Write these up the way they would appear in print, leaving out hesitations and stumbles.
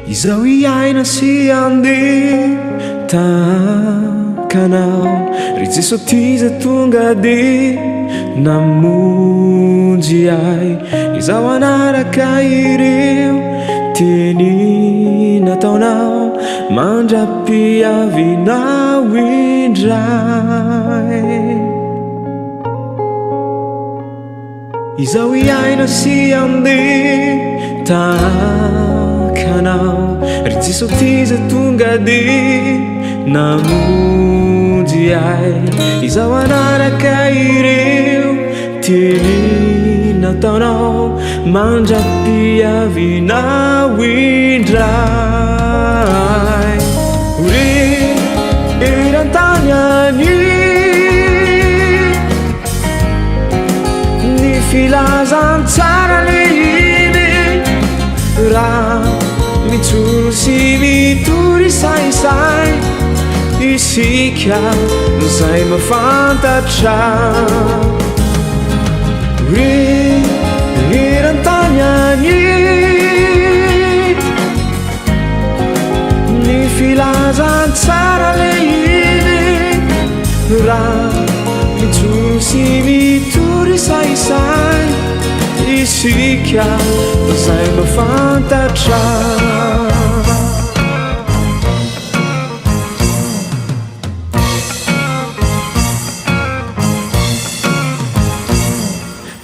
Izao iaina sy andeha takanao ry Jeso tiza tonga de namonjy ahy izaho anaraka ireo teny nataonao mandra-piavinao indray izaho iaina sy andeha takanao ry Jeso tiza tonga de namonjy ahy izaho anaraka ireo teny nataonao mandra-piavinao indray eran-tany any ny filazantsara lehibe raha mitsoro sy mitory-saisay isika zay mafantatra eran-tany any ny filazantsara lehibe raha mitsoro sy mitory-saisay isika zay mafantatra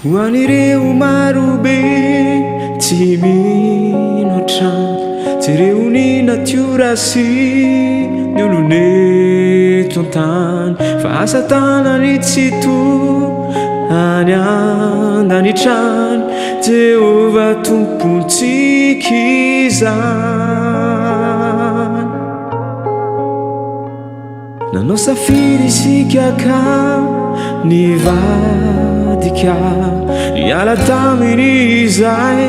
ho an'ireo marobe tsy mino trano tsy ireo ny natiora sy ny oloneto an-tany fa asa tanany tsy to any andanitrany Jehova tompontsika izany nanao safiry isika ka nivadika niala tamin'izay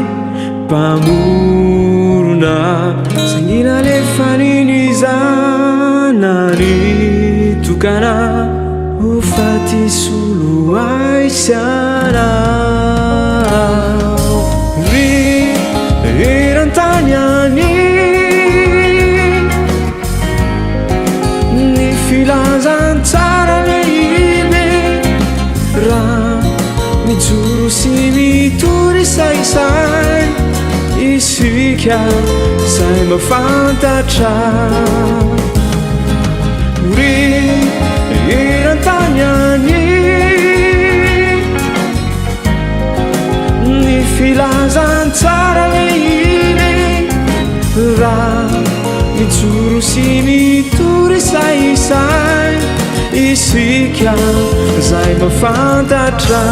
mpamorona sagnina lefaniny zanany tokana ho faty solo aisanao eran-tany any ny filazantsara lehibe raha mijoro sy mitory-saisay isika zay mafantatra eran-tany any ny filazantsara lehibe raha mijoro sy mitory-saisay isika zay mafantatra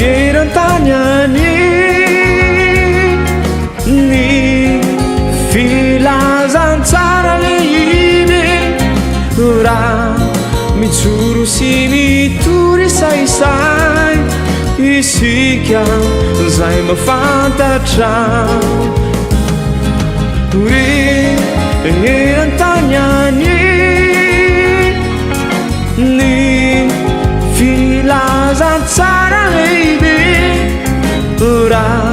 eran-tany any ny filazantsara lehibe raha mijoro sy mitory-saisay isika zay mafantatra eran-tany any ny filazantsara lehibe raha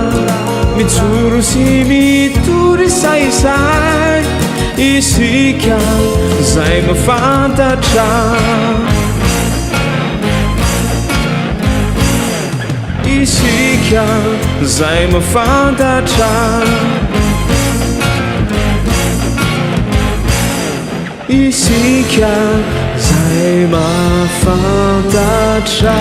mijoro sy mitory-saisay isika zay mafantatra isika zay mafantatra isika zay mafantatra